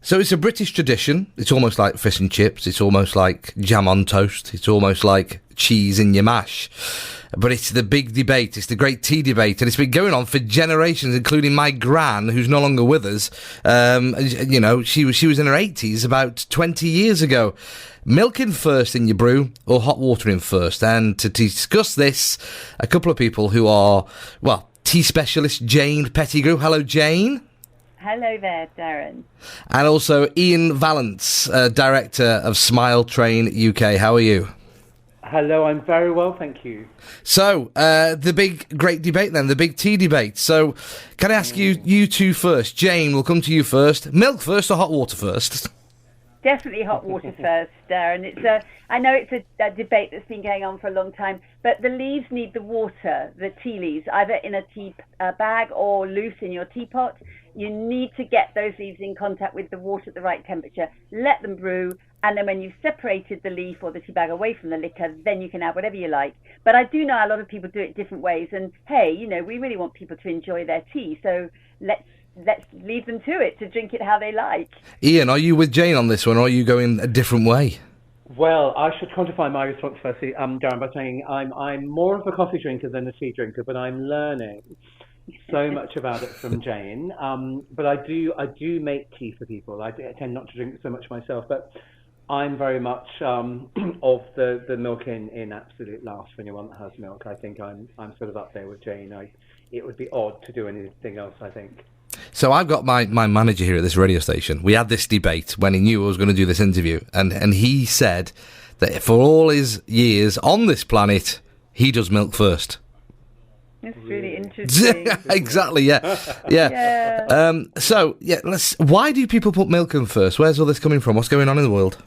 So it's a British tradition. It's almost like fish and chips. It's almost like jam on toast. It's almost like cheese in your mash. But it's the big debate. It's the great tea debate. And it's been going on for generations, including my gran, who's no longer with us. You know, she was in her 80s about 20 years ago. Milk in first in your brew or hot water in first? And to discuss this, a couple of people who are, well, tea specialist Jane Pettigrew. Hello, Jane. Hello there, Darren. And also Ian Vallance, Director of Smile Train UK. How are you? Hello, I'm very well, thank you. So, the big, great debate then, the big tea debate. So, can I ask you two first? Jane, we'll come to you first. Milk first or hot water first? Definitely hot water first, Darren. I know it's a debate that's been going on for a long time, but the leaves need the water, the tea leaves, either in a tea bag or loose in your teapot. You need to get those leaves in contact with the water at the right temperature, let them brew, and then when you've separated the leaf or the tea bag away from the liquor, then you can add whatever you like. But I do know a lot of people do it different ways, and hey, you know, we really want people to enjoy their tea, so let's leave them to it, to drink it how they like. Ian, are you with Jane on this one, or are you going a different way? Well, I should quantify my response firstly, Darren, by saying I'm more of a coffee drinker than a tea drinker, but I'm learning so much about it from Jane. But I do make tea for people. I tend not to drink so much myself, but I'm very much of the milk in absolute last for anyone that has milk. I think I'm sort of up there with Jane. It would be odd to do anything else, I think. So I've got my manager here at this radio station. We had this debate when he knew I was going to do this interview, and he said that for all his years on this planet, he does milk first. It's really interesting. Exactly, yeah. So, why do people put milk in first? Where's all this coming from? What's going on in the world?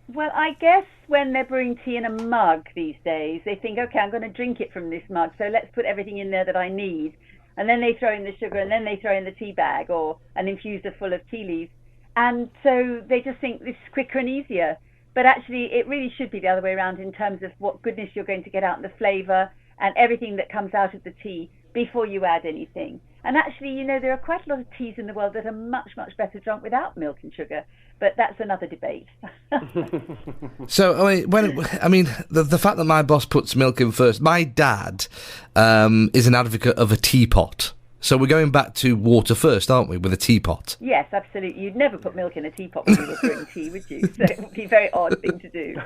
Well, I guess when they're brewing tea in a mug these days, they think, okay, I'm going to drink it from this mug, so let's put everything in there that I need. And then they throw in the sugar, and then they throw in the tea bag or an infuser full of tea leaves. And so they just think this is quicker and easier. But actually, it really should be the other way around in terms of what goodness you're going to get out in the flavour and everything that comes out of the tea before you add anything. And actually, you know, there are quite a lot of teas in the world that are much, much better drunk without milk and sugar. But that's another debate. So, the fact that my boss puts milk in first, my dad is an advocate of a teapot. So we're going back to water first, aren't we, with a teapot? Yes, absolutely. You'd never put milk in a teapot when you were brewing tea, would you? So it would be a very odd thing to do.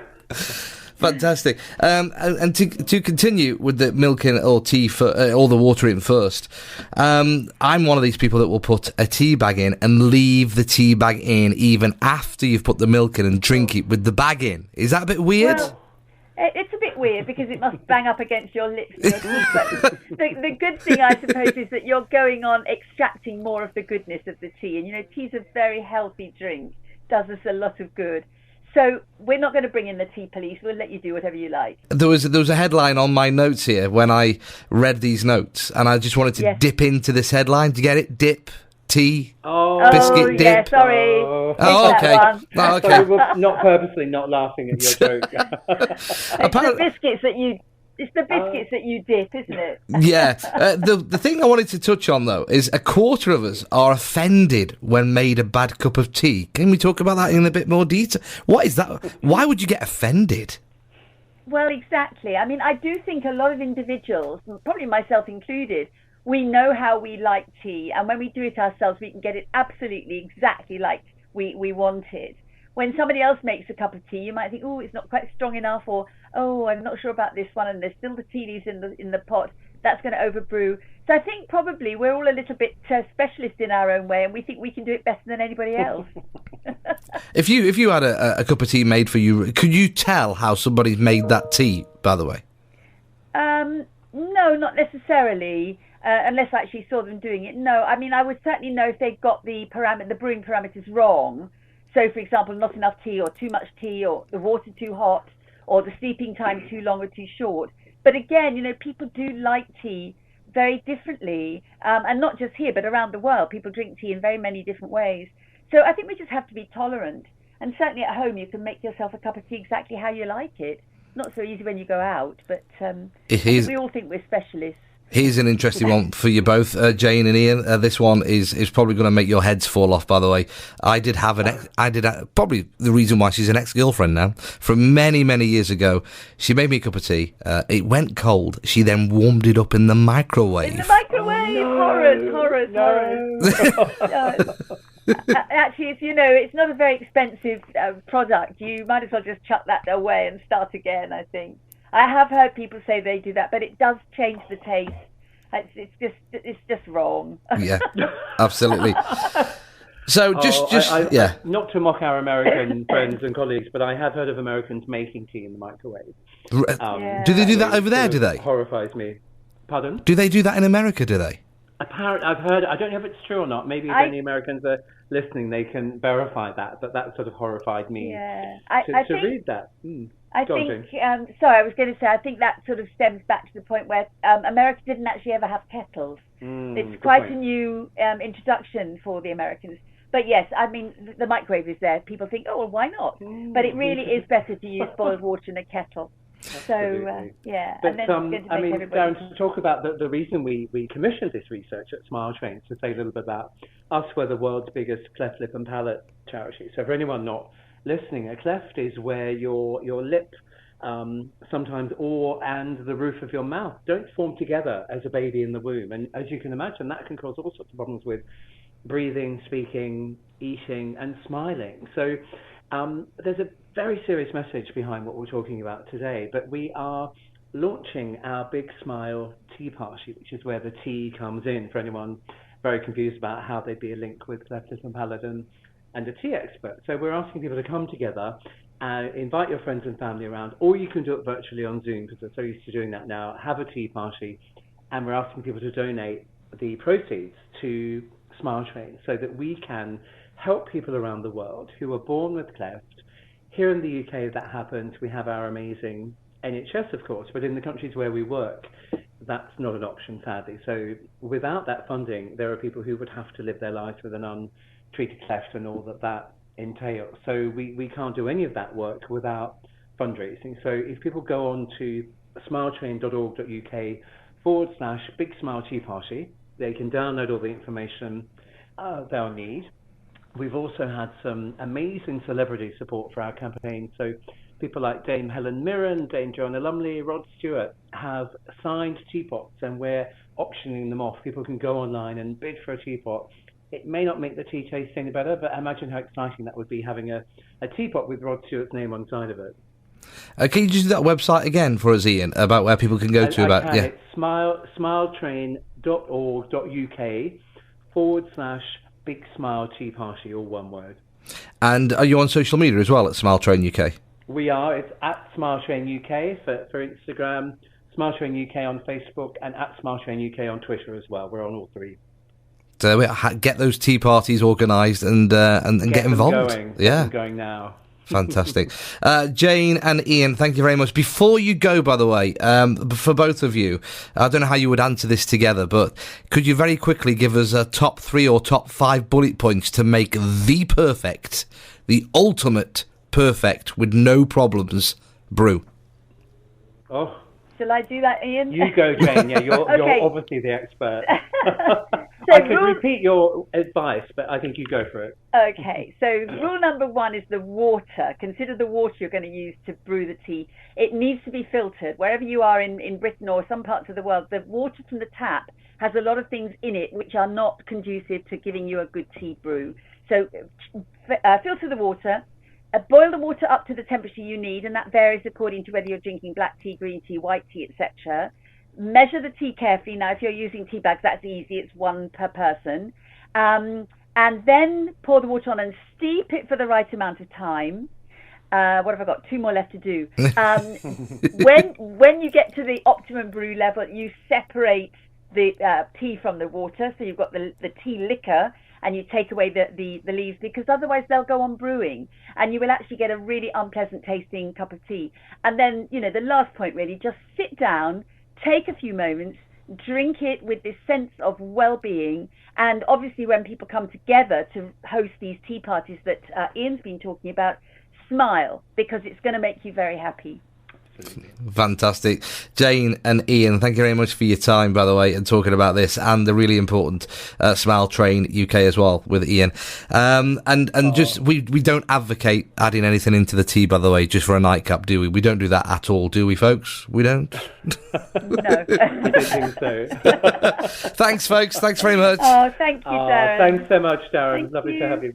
Fantastic. And to continue with the milk in or tea or the water in first, I'm one of these people that will put a tea bag in and leave the tea bag in even after you've put the milk in and drink it with the bag in. Is that a bit weird? Well, it's a bit weird because it must bang up against your lips. But the good thing, I suppose, is that you're going on extracting more of the goodness of the tea. And, you know, tea's a very healthy drink, does us a lot of good. So we're not going to bring in the tea police. We'll let you do whatever you like. There was a headline on my notes here when I read these notes, and I just wanted to dip into this headline. Do you get it? Dip, tea, biscuit, dip. Yeah, sorry. Oh, okay. Oh, okay. Sorry, we're not purposely not laughing at your joke. It's the biscuits that you dip, isn't it? Yeah. The thing I wanted to touch on, though, is a quarter of us are offended when made a bad cup of tea. Can we talk about that in a bit more detail? What is that? Why would you get offended? Well, exactly. I mean, I do think a lot of individuals, probably myself included, we know how we like tea. And when we do it ourselves, we can get it absolutely exactly like we want it. When somebody else makes a cup of tea, you might think, oh, it's not quite strong enough, or, oh, I'm not sure about this one, and there's still the tea leaves in the pot. That's going to overbrew. So I think probably we're all a little bit specialist in our own way, and we think we can do it better than anybody else. If you had a cup of tea made for you, could you tell how somebody's made that tea, by the way? No, not necessarily, unless I actually saw them doing it. No, I mean, I would certainly know if they got the brewing parameters wrong. So, for example, not enough tea or too much tea or the water too hot or the steeping time too long or too short. But again, you know, people do like tea very differently. And not just here, but around the world. People drink tea in very many different ways. So I think we just have to be tolerant. And certainly at home, you can make yourself a cup of tea exactly how you like it. Not so easy when you go out, but we all think we're specialists. Here's an interesting one for you both, Jane and Ian. This one is probably going to make your heads fall off, by the way. I did have probably the reason why she's an ex-girlfriend now, from many, many years ago. She made me a cup of tea. It went cold. She then warmed it up in the microwave. In the microwave! Horrors. Actually, it's not a very expensive product. You might as well just chuck that away and start again, I think. I have heard people say they do that, but it does change the taste. It's just wrong. Yeah, absolutely. So not to mock our American friends and colleagues, but I have heard of Americans making tea in the microwave. Do they do that over there? Do they? Horrifies me. Pardon? Do they do that in America? Do they? Apparently, I've heard. I don't know if it's true or not. Maybe if any Americans are listening, they can verify that. But that sort of horrified me to read that. I think, I was going to say, I think that sort of stems back to the point where America didn't actually ever have kettles. It's quite a new introduction for the Americans. But yes, I mean, the microwave is there. People think, oh, well, why not? But it really is better to use boiled water in a kettle. So, yeah. But, Darren, to talk about the reason we commissioned this research at Smile Train, to say a little bit about us, we're the world's biggest cleft lip and palate charity. So for anyone not listening, a cleft is where your lip sometimes and the roof of your mouth don't form together as a baby in the womb. And as you can imagine, that can cause all sorts of problems with breathing, speaking, eating, and smiling. So there's a very serious message behind what we're talking about today, but we are launching our Big Smile Tea Party, which is where the tea comes in, for anyone very confused about how there'd be a link with cleft lip and palate and a tea expert. So we're asking people to come together and invite your friends and family around, or you can do it virtually on Zoom, because we're so used to doing that now. Have a tea party, and we're asking people to donate the proceeds to Smile Train so that we can help people around the world who are born with cleft. Here in the UK, that happens. We have our amazing NHS, of course, but in the countries where we work, that's not an option, sadly. So without that funding, there are people who would have to live their lives with an untreated cleft and all that entails. So we can't do any of that work without fundraising. So if people go on to smiletrain.org.uk/Big Smile Tea Party, they can download all the information they'll need. We've also had some amazing celebrity support for our campaign. So people like Dame Helen Mirren, Dame Joanna Lumley, Rod Stewart have signed teapots, and we're auctioning them off. People can go online and bid for a teapot. It may not make the tea taste any better, but imagine how exciting that would be, having a teapot with Rod Stewart's name on the side of it. Can you just do that website again for us, Ian, about where people can go to? It's smiletrain.org.uk/Big Smile Tea Party, all one word. And are you on social media as well at Smile Train UK? We are. It's at Smile Train UK for Instagram, Smile Train UK on Facebook, and at Smile Train UK on Twitter as well. We're on all three. So get those tea parties organised and get involved. Get them going now. Fantastic. Jane and Ian, thank you very much. Before you go, by the way, for both of you, I don't know how you would answer this together, but could you very quickly give us a top 3 or top 5 bullet points to make the ultimate perfect with no problems brew? Oh. Shall I do that, Ian? You go, Jane. Yeah, you're obviously the expert. I could repeat your advice, but I think you go for it. Okay, so rule number 1 is the water. Consider the water you're going to use to brew the tea. It needs to be filtered. Wherever you are in Britain or some parts of the world, the water from the tap has a lot of things in it which are not conducive to giving you a good tea brew. So filter the water. Boil the water up to the temperature you need, and that varies according to whether you're drinking black tea, green tea, white tea, etc. Measure the tea carefully. Now, if you're using tea bags, that's easy. It's 1 per person. And then pour the water on and steep it for the right amount of time. What have I got? 2 more left to do. When you get to the optimum brew level, you separate the tea from the water. So you've got the tea liquor, and you take away the leaves, because otherwise they'll go on brewing and you will actually get a really unpleasant tasting cup of tea. And then, the last point really, just sit down, take a few moments, drink it with this sense of well-being. And obviously when people come together to host these tea parties that Ian's been talking about, smile, because it's going to make you very happy. Absolutely. Fantastic. Jane and Ian, thank you very much for your time, by the way, and talking about this and the really important Smile Train UK as well with Ian. Just, we don't advocate adding anything into the tea, by the way, just for a nightcap, do we? We don't do that at all, do we, folks? We don't? No. I don't think so. Thanks, folks. Thanks very much. Oh, thank you, Darren. Thanks so much, Darren. Thank Lovely you. to have you.